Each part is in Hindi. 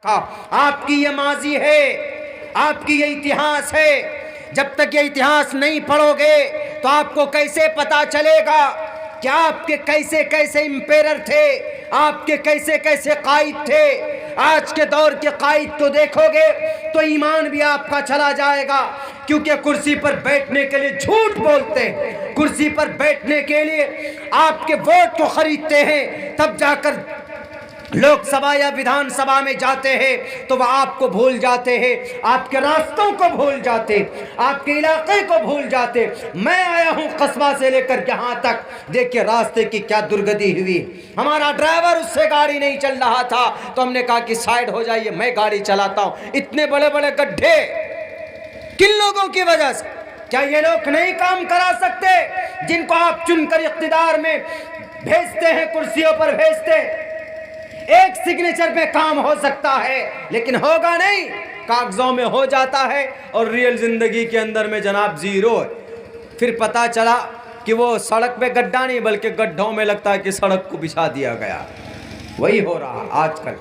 आपकी ये माजी है, आपकी ये इतिहास है। जब तक ये इतिहास नहीं पढ़ोगे तो आपको कैसे पता चलेगा कि आपके कैसे कैसे इंपेरर थे, आपके कैसे कैसे कायद थे। आज के दौर के कायद को देखोगे तो ईमान भी आपका चला जाएगा, क्योंकि कुर्सी पर बैठने के लिए झूठ बोलते हैं, कुर्सी पर बैठने के लिए आपके वोट को खरीदते हैं। तब जाकर लोकसभा या विधानसभा में जाते हैं तो वह आपको भूल जाते हैं, आपके रास्तों को भूल जाते, आपके इलाके को भूल जाते। मैं आया हूं कस्बा से लेकर यहाँ तक, देखिए रास्ते की क्या दुर्गति हुई। हमारा ड्राइवर उससे गाड़ी नहीं चल रहा था तो हमने कहा कि साइड हो जाइए, मैं गाड़ी चलाता हूँ। इतने बड़े बड़े गड्ढे किन लोगों की वजह से? क्या ये लोग नहीं काम करा सकते जिनको आप चुनकर इख्तिदार में भेजते हैं, कुर्सियों पर भेजते? एक सिग्नेचर पे काम हो सकता है लेकिन होगा नहीं, कागजों में हो जाता है और रियल जिंदगी के अंदर में जनाब जीरो है। फिर पता चला कि वो सड़क पे गड्ढा नहीं बल्कि गड्ढों में लगता है कि सड़क को बिछा दिया गया। वही हो रहा आजकल।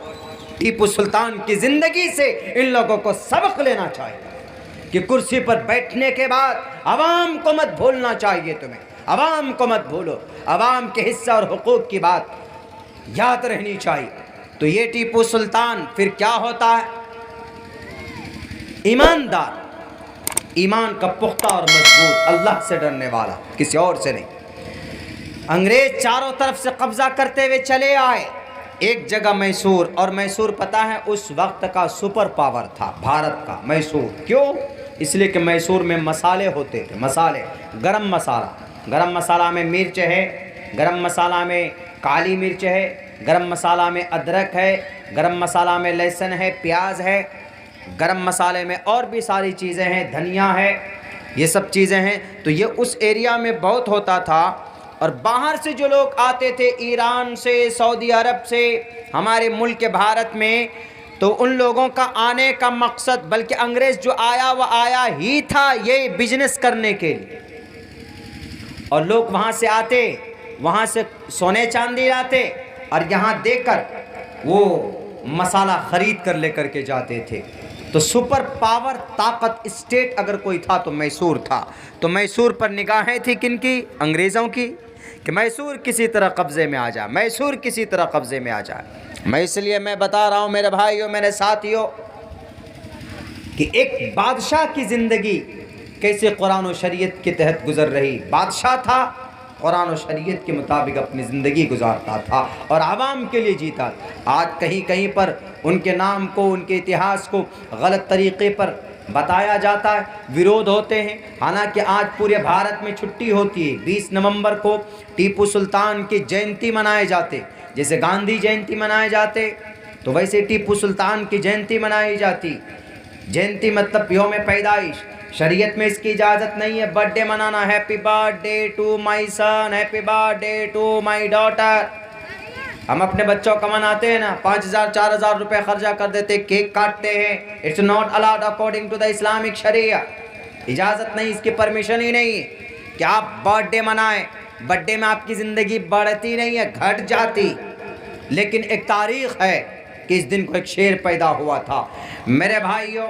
टीपू सुल्तान की जिंदगी से इन लोगों को सबक लेना चाहिए कि कुर्सी पर बैठने के बाद अवाम को मत भूलना चाहिए। तुम्हें अवाम को मत भूलो, अवाम के हिस्सा और हुकूक की बात याद रहनी चाहिए। तो ये टीपू सुल्तान फिर क्या होता है? ईमानदार, ईमान का पुख्ता और मजबूत, अल्लाह से डरने वाला, किसी और से नहीं। अंग्रेज चारों तरफ से कब्जा करते हुए चले आए एक जगह मैसूर, और मैसूर पता है उस वक्त का सुपर पावर था भारत का मैसूर। क्यों? इसलिए कि मैसूर में मसाले होते थे, मसाले, गरम मसाला, गरम मसाला में मिर्च है, गरम मसाला में काली मिर्च है, गरम मसाला में अदरक है, गरम मसाला में लहसुन है, प्याज है, गरम मसाले में और भी सारी चीज़ें हैं, धनिया है, ये सब चीज़ें हैं। तो ये उस एरिया में बहुत होता था। और बाहर से जो लोग आते थे, ईरान से, सऊदी अरब से, हमारे मुल्क भारत में, तो उन लोगों का आने का मकसद, बल्कि अंग्रेज़ जो आया वह आया ही था ये बिजनेस करने के लिए। और लोग वहाँ से आते, वहाँ से सोने चांदी लाते और यहाँ देकर वो मसाला ख़रीद कर लेकर के जाते थे। तो सुपर पावर ताकत स्टेट अगर कोई था तो मैसूर था। तो मैसूर पर निगाहें थी किनकी? अंग्रेज़ों की, कि मैसूर किसी तरह कब्ज़े में आ जाए, मैसूर किसी तरह कब्ज़े में आ जाए। इसलिए मैं बता रहा हूँ मेरे भाइयों, मेरे साथियों, कि एक बादशाह की ज़िंदगी कैसे कुरान और शरीयत के तहत गुज़र रही। बादशाह था, कुरान और शरीयत के मुताबिक अपनी ज़िंदगी गुजारता था और आवाम के लिए जीता था। आज कहीं कहीं पर उनके नाम को, उनके इतिहास को गलत तरीक़े पर बताया जाता है, विरोध होते हैं। हालांकि आज पूरे भारत में छुट्टी होती है। 20 नवंबर को टीपू सुल्तान की जयंती मनाए जाते, जैसे गांधी जयंती मनाए जाते तो वैसे टीपू सुल्तान की जयंती मनाई जाती। जयंती मतलब यौम पैदाइश। शरीयत में इसकी इजाज़त नहीं है बर्थडे मनाना, happy birthday to my son, happy birthday to my daughter. हम अपने बच्चों का मनाते हैं ना, 5000 4000 रुपये खर्चा कर देते, केक काटते हैं। It's not allowed according to the Islamic sharia. इजाज़त नहीं, इसकी परमिशन ही नहीं है कि आप बर्थडे मनाएं। बर्थडे में आपकी ज़िंदगी बढ़ती नहीं है, घट जाती। लेकिन एक तारीख़ है कि इस दिन को एक शेर पैदा हुआ था। मेरे भाइयों,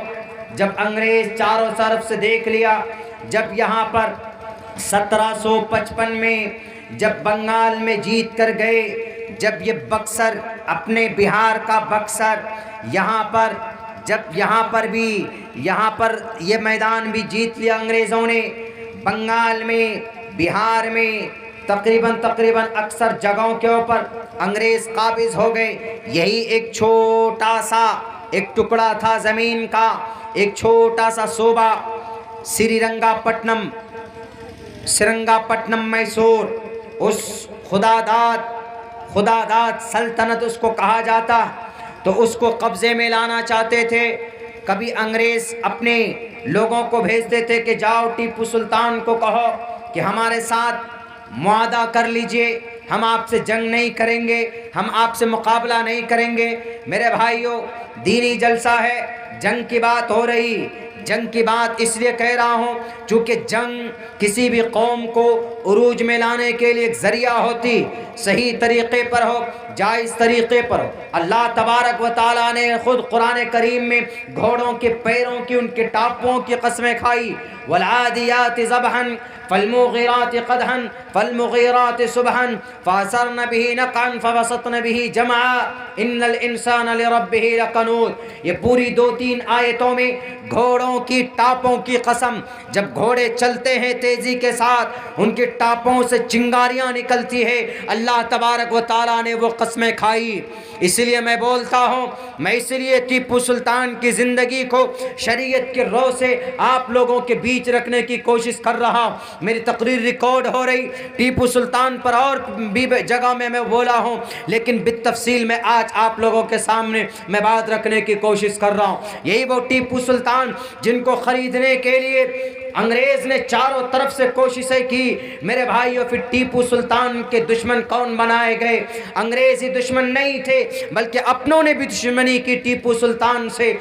जब अंग्रेज़ चारों तरफ से देख लिया, जब यहाँ पर 1755 में जब बंगाल में जीत कर गए, जब ये बक्सर, अपने बिहार का बक्सर, यहाँ पर जब यहाँ पर ये मैदान भी जीत लिया अंग्रेज़ों ने, बंगाल में, बिहार में, तकरीबन अक्सर जगहों के ऊपर अंग्रेज़ काबिज़ हो गए। यही एक छोटा सा एक टुकड़ा था ज़मीन का, एक छोटा सा सूबा श्रीरंगापट्टनम मैसूर, उस खुदादाद सल्तनत उसको कहा जाता। तो उसको कब्ज़े में लाना चाहते थे। कभी अंग्रेज़ अपने लोगों को भेजते थे कि जाओ टीपू सुल्तान को कहो कि हमारे साथ मुआहदा कर लीजिए, हम आपसे जंग नहीं करेंगे, हम आपसे मुकाबला नहीं करेंगे। मेरे भाइयों, दीनी जलसा है, जंग की बात हो रही, जंग की बात इसलिए कह रहा हूँ चूँकि जंग किसी भी कौम को उरूज में लाने के लिए एक ज़रिया होती, सही तरीक़े पर हो, जायज़ तरीक़े पर हो। अल्लाह तबारक व तआला ने ख़ुद कुरान करीम में घोड़ों के पैरों की, उनके टापों की कसमें खाई। वलआदियात ज़बहन फलमुग़ीरात क़दहन फलमुग़ीरात सुबहन फ़असरन बिही नक़अन फ़वसतन बिही जमआ इन्नल इंसान लिरब्बिही लकनूद। ये पूरी 2-3 आयतों में घोड़ों की टापों की कसम, जब घोड़े चलते हैं तेज़ी के साथ, उनकी टापों से चिंगारियाँ निकलती है, अल्लाह तबारक व तआला ने वो कसमें खाई। इसलिए मैं बोलता हूँ, मैं इसलिए टीपू सुल्तान की ज़िंदगी को शरीयत के रो से आप लोगों के बीच रखने की कोशिश कर रहा हूँ। मेरी तकरीर रिकॉर्ड हो रही, टीपू सुल्तान पर और भी जगह में मैं बोला हूँ, लेकिन बितफसील में आज आप लोगों के सामने मैं बात रखने की कोशिश कर रहा हूँ। यही वो टीपू सुल्तान जिनको ख़रीदने के लिए अंग्रेज़ ने चारों तरफ से कोशिशें की। मेरे भाइयों, फिर टीपू सुल्तान के दुश्मन कौन बनाए गए? अंग्रेज़ी दुश्मन नहीं थे, बल्कि अपनों ने भी दुश्मनी की टीपू सुल्तान से।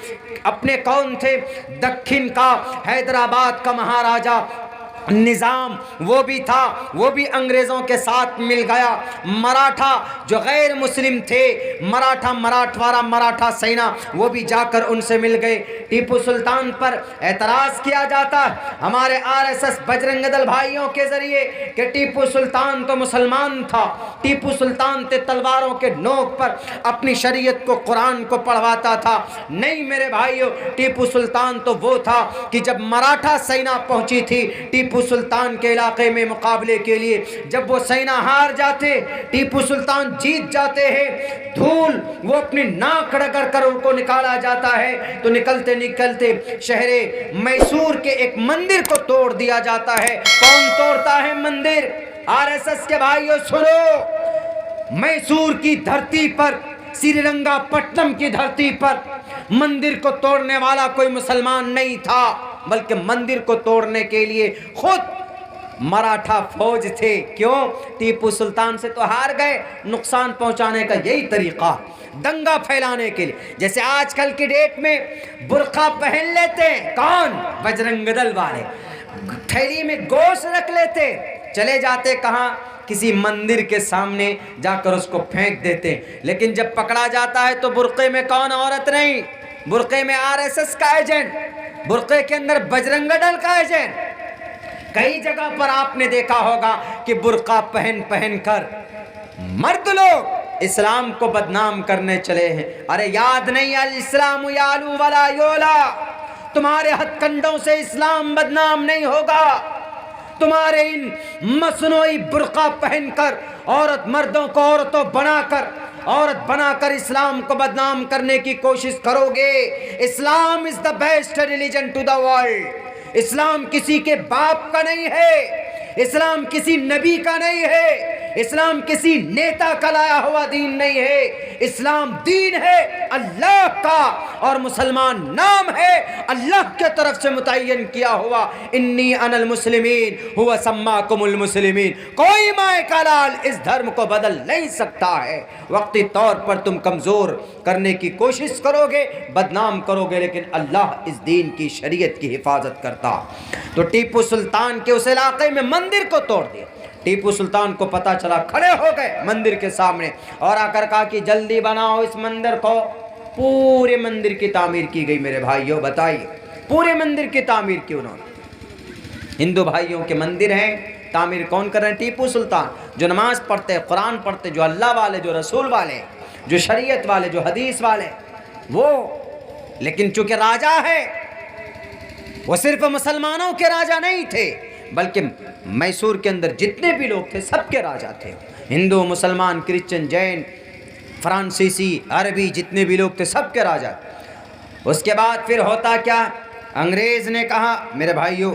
अपने कौन थे? दक्षिण का हैदराबाद का महाराजा निज़ाम, वो भी था, वो भी अंग्रेज़ों के साथ मिल गया। मराठा जो गैर मुस्लिम थे, मराठा सेना, वो भी जाकर उनसे मिल गए। टीपू सुल्तान पर एतराज़ किया जाता हमारे आरएसएस बजरंग दल भाइयों के ज़रिए कि टीपू सुल्तान तो मुसलमान था, टीपू सुल्तान ते तलवारों के नोक पर अपनी शरीयत को, कुरान को पढ़वाता था। नहीं मेरे भाइयों, टीपू सुल्तान तो वो था कि जब मराठा सेना पहुंची थी टीपू सुल्तान के इलाके में मुकाबले के लिए, जब वो सेना हार जाते, टीपू सुल्तान जीत जाते हैं, धूल वो अपनी नाक रगड़ कर उनको निकाला जाता है, तो निकलते निकलते शहरे मैसूर के एक मंदिर को तोड़ दिया जाता है। कौन तोड़ता है मंदिर? आरएसएस के भाइयों सुनो, मैसूर की धरती पर, श्रीरंगापट्टनम की धरती पर मंदिर को तोड़ने वाला कोई मुसलमान नहीं था, बल्कि मंदिर को तोड़ने के लिए खुद मराठा फौज थे। क्यों? टीपू सुल्तान से तो हार गए, नुकसान पहुंचाने का यही तरीका, दंगा फैलाने के लिए। जैसे आजकल की डेट में बुर्का पहन लेते हैं, कौन? बजरंग दल वाले। थैली में गोश्त रख लेते, चले जाते कहाँ? किसी मंदिर के सामने जाकर उसको फेंक देते। लेकिन जब पकड़ा जाता है तो बुर्के में कौन? औरत नहीं, बुर्के में आरएसएस का एजेंट, बुर्के के अंदर बजरंग दल का एजेंट। कई जगह पर आपने देखा होगा कि बुर्का पहन कर मर्द लोग इस्लाम को बदनाम करने चले हैं। अरे याद नहीं, अल इस्लाम यालू वला योला, तुम्हारे हथकंडों से इस्लाम बदनाम नहीं होगा। तुम्हारे इन मसनूई बुर्का पहनकर औरत मर्दों को औरत बनाकर इस्लाम को बदनाम करने की कोशिश करोगे। Islam is the best religion to the world. इस्लाम किसी के बाप का नहीं है, इस्लाम किसी नबी का नहीं है, इस्लाम किसी नेता का लाया हुआ दीन नहीं है। इस्लाम दीन है अल्लाह का, और मुसलमान नाम है अल्लाह के तरफ से मुतय्यन किया हुआ। इन्नी अनल मुस्लिमीन हुवा सम्माकुमुल मुस्लिमीन। कोई माए का लाल इस धर्म को बदल नहीं सकता है। वक्ती तौर पर तुम कमज़ोर करने की कोशिश करोगे, बदनाम करोगे, लेकिन अल्लाह इस दीन की शरीयत की हिफाजत करता। तो टीपू सुल्तान के उस इलाके में मंदिर को तोड़ दिया। टीपू सुल्तान को पता चला, खड़े हो गए मंदिर के सामने और आकर कहा कि जल्दी बनाओ इस मंदिर को। पूरे मंदिर की तामीर की गई। मेरे भाइयों बताइए, पूरे मंदिर की तामीर की उन्होंने। हिंदू भाइयों के मंदिर हैं, तामीर कौन कर रहे हैं? टीपू सुल्तान, जो नमाज पढ़ते, कुरान पढ़ते, जो अल्लाह वाले, जो रसूल वाले, जो शरीयत वाले, जो हदीस वाले, वो। लेकिन चूंकि राजा है, वो सिर्फ मुसलमानों के राजा नहीं थे, बल्कि मैसूर के अंदर जितने भी लोग थे सबके राजा थे। हिंदू, मुसलमान, क्रिश्चियन, जैन, फ्रांसीसी, अरबी, जितने भी लोग थे सबके राजा। उसके बाद फिर होता क्या? अंग्रेज़ ने कहा, मेरे भाइयों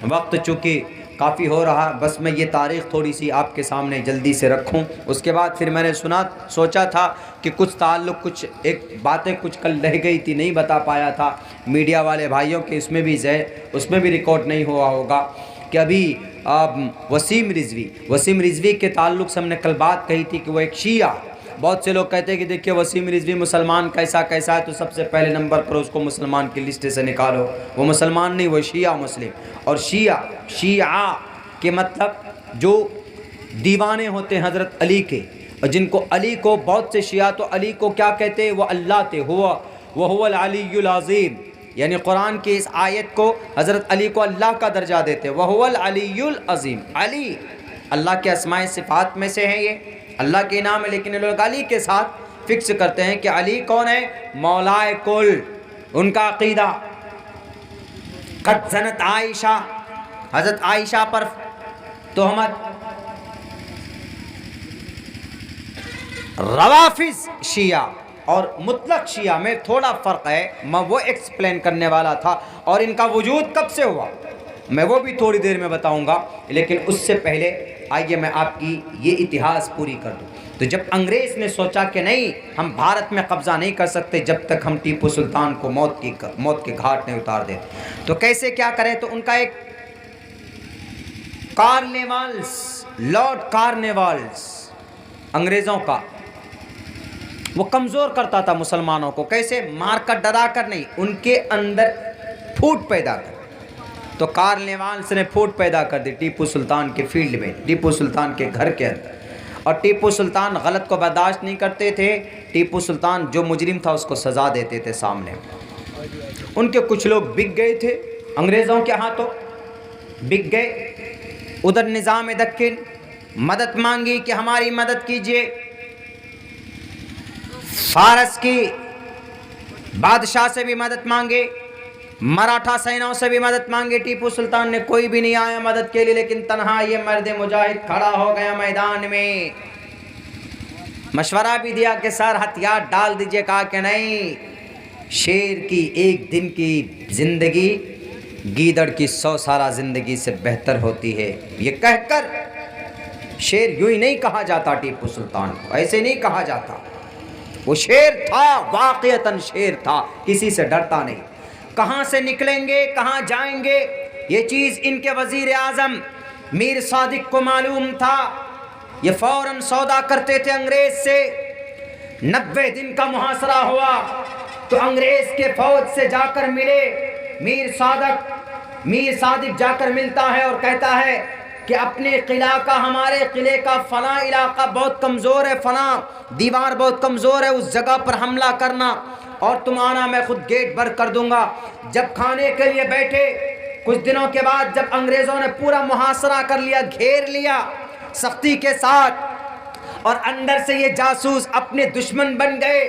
वक्त चूँकि काफ़ी हो रहा, बस मैं ये तारीख़ थोड़ी सी आपके सामने जल्दी से रखूं। उसके बाद फिर मैंने सोचा था कि कुछ ताल्लुक़, कुछ एक बातें कुछ कल रह गई थी, नहीं बता पाया था मीडिया वाले भाइयों के, उसमें भी रिकॉर्ड नहीं हुआ होगा कि अभी वसीम रिजवी के ताल्लुक़ से हमने कल बात कही थी कि वो एक शिया बहुत से लोग कहते हैं कि देखिए वसीम रिजवी मुसलमान कैसा कैसा है, तो सबसे पहले नंबर पर उसको मुसलमान की लिस्ट से निकालो। वो मुसलमान नहीं, वो शिया मुस्लिम। और शिया के मतलब जो दीवाने होते हैं हज़रत अली के, और जिनको अली को बहुत से शिया तो अली को क्या कहते हैं, वो अल्लाह थे, हुवल अलीयुल अज़ीम, यानी कुरान की इस आयत को हज़रत अली को अल्लाह का दर्जा देते हैं, वहुवल अलीयुल अज़ीम। अली अल्लाह के अस्माए सिफ़ात में से हैं, ये अल्लाह के नाम है, लेकिन लोग अली के साथ फिक्स करते हैं कि अली कौन है, मौलाए कुल। उनका अक़ीदा क़द ज़नत आयशा, हज़रत आयशा पर तोहमत। रवाफिज़ शिया और मुतलक शिया में थोड़ा फ़र्क है, मैं वो एक्सप्लेन करने वाला था। और इनका वजूद कब से हुआ मैं वो भी थोड़ी देर में बताऊंगा, लेकिन उससे पहले आइए मैं आपकी ये इतिहास पूरी कर दूं। तो जब अंग्रेज़ ने सोचा कि नहीं, हम भारत में कब्ज़ा नहीं कर सकते जब तक हम टीपू सुल्तान को मौत के घाट नहीं उतार दें, तो कैसे क्या करें। तो उनका एक कार्नेवाल्स, लॉर्ड कार्नेवाल्स अंग्रेज़ों का, वो कमज़ोर करता था मुसलमानों को। कैसे, मार कर डरा कर नहीं, उनके अंदर फूट पैदा कर। तो कार्नेवाल्स ने फूट पैदा कर दी टीपू सुल्तान के फील्ड में, टीपू सुल्तान के घर के अंदर। और टीपू सुल्तान गलत को बर्दाश्त नहीं करते थे। टीपू सुल्तान जो मुजरिम था उसको सज़ा देते थे सामने। उनके कुछ लोग बिक गए थे अंग्रेज़ों के हाथों, बिक गए। उधर निज़ाम दक्किन मदद मांगी कि हमारी मदद कीजिए। फारस की बादशाह से भी मदद मांगे, मराठा सेनाओं से भी मदद मांगे। टीपू सुल्तान ने कोई भी नहीं आया मदद के लिए, लेकिन तन्हा ये मर्द मुजाहिद खड़ा हो गया मैदान में। मशवरा भी दिया कि सर हथियार डाल दीजिए, कहा कि नहीं, शेर की एक दिन की ज़िंदगी गीदड़ की 100 साल ज़िंदगी से बेहतर होती है। ये कहकर शेर यूं ही नहीं कहा जाता, टीपू सुल्तान को ऐसे नहीं कहा जाता। वो शेर था, वाक़ियतन शेर था, किसी से डरता नहीं। कहाँ से निकलेंगे, कहाँ जाएंगे, ये चीज़ इनके वज़ीर आज़म मीर सादिक को मालूम था। ये फ़ौरन सौदा करते थे अंग्रेज़ से। 90 दिन का मुहासरा हुआ तो अंग्रेज़ के फ़ौज से जाकर मिले मीर सादिक जाकर मिलता है और कहता है कि अपने किला का, हमारे किले का फ़लाँ इलाका बहुत कमज़ोर है, फ़लाँ दीवार बहुत कमज़ोर है, उस जगह पर हमला करना और तुम आना, मैं खुद गेट बंद कर दूंगा। जब खाने के लिए बैठे, कुछ दिनों के बाद जब अंग्रेज़ों ने पूरा मुहासरा कर लिया, घेर लिया सख्ती के साथ, और अंदर से ये जासूस अपने दुश्मन बन गए,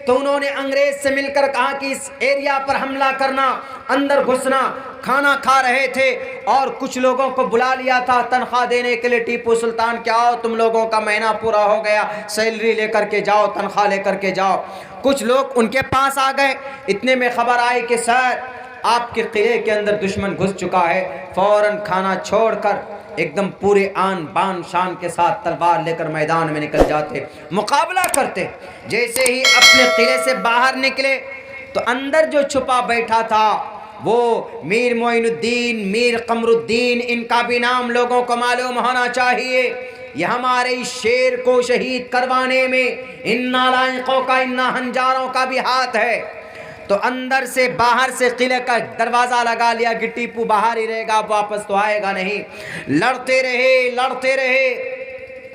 तो उन्होंने अंग्रेज़ से मिलकर कहा कि इस एरिया पर हमला करना, अंदर घुसना। खाना खा रहे थे और कुछ लोगों को बुला लिया था तनख्वाह देने के लिए। टीपू सुल्तान, क्या आओ, तुम लोगों का महीना पूरा हो गया, सैलरी लेकर के जाओ, तनख्वाह लेकर के जाओ। कुछ लोग उनके पास आ गए। इतने में खबर आई कि सर आपके किले के अंदर दुश्मन घुस चुका है। फ़ौरन खाना छोड़कर एकदम पूरे आन बान शान के साथ तलवार लेकर मैदान में निकल जाते, मुकाबला करते। जैसे ही अपने किले से बाहर निकले तो अंदर जो छुपा बैठा था वो मीर मोइनुद्दीन, मीर कमरुद्दीन, इनका भी नाम लोगों को मालूम होना चाहिए। यह हमारे इस शेर को शहीद करवाने में इन नालायकों का, इन नाहंजारों का भी हाथ है। तो अंदर से बाहर से किले का दरवाज़ा लगा लिया कि टीपू बाहर ही रहेगा, वापस तो आएगा नहीं। लड़ते रहे।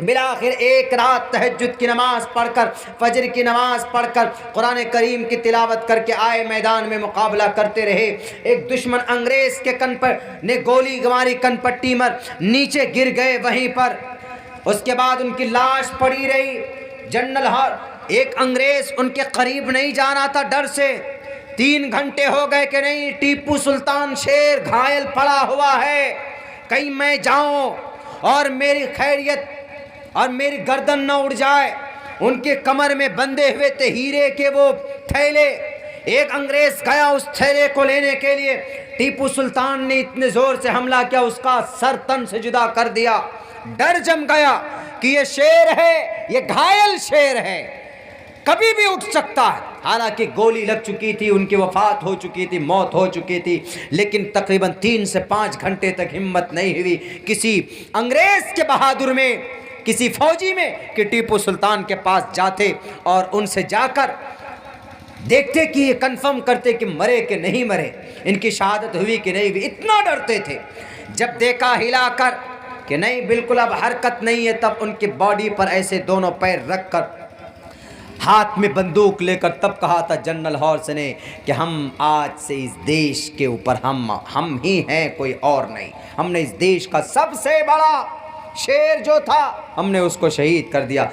बिलाखिर एक रात तहज्जुद की नमाज़ पढ़कर, फजर की नमाज़ पढ़कर, कुरान करीम की तिलावत करके आए, मैदान में मुकाबला करते रहे। एक दुश्मन अंग्रेज़ के कन पर ने गोली मारी, कनपट्टी मर नीचे गिर गए वहीं पर। उसके बाद उनकी लाश पड़ी रही। जनरल हॉर, एक अंग्रेज़ उनके करीब नहीं जाना था डर से। 3 घंटे हो गए कि नहीं, टीपू सुल्तान शेर घायल पड़ा हुआ है, कहीं मैं जाऊं और मेरी खैरियत और मेरी गर्दन न उड़ जाए। उनके कमर में बंधे हुए थे हीरे के वो थैले। एक अंग्रेज़ गया उस थैले को लेने के लिए। टीपू सुल्तान ने इतने ज़ोर से हमला किया, उसका सर तन से जुदा कर दिया। डर जम गया कि ये शेर है, ये घायल शेर है, कभी भी उठ सकता है। हालांकि गोली लग चुकी थी, उनकी वफात हो चुकी थी, मौत हो चुकी थी, लेकिन तकरीबन 3 से 5 घंटे तक हिम्मत नहीं हुई किसी अंग्रेज़ के बहादुर में किसी फौजी में कि टीपू सुल्तान के पास जाते और उनसे जाकर देखते कि ये कंफर्म करते कि मरे कि नहीं मरे, इनकी शहादत हुई कि नहीं हुई। इतना डरते थे। जब देखा हिलाकर कि नहीं बिल्कुल अब हरकत नहीं है, तब उनकी बॉडी पर ऐसे दोनों पैर रखकर हाथ में बंदूक लेकर तब कहा था जनरल हॉर्स ने कि हम आज से इस देश के ऊपर हम ही हैं, कोई और नहीं। हमने इस देश का सबसे बड़ा शेर जो था हमने उसको शहीद कर दिया।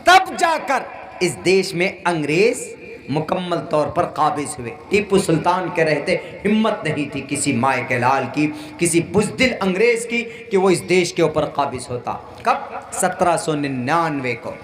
तब जाकर इस देश में अंग्रेज मुकम्मल तौर पर काबिज हुए। टीपू सुल्तान के रहते हिम्मत नहीं थी किसी माए के लाल की, किसी बुज़दिल अंग्रेज की कि वो इस देश के ऊपर काबिज होता। कब? 1799 को।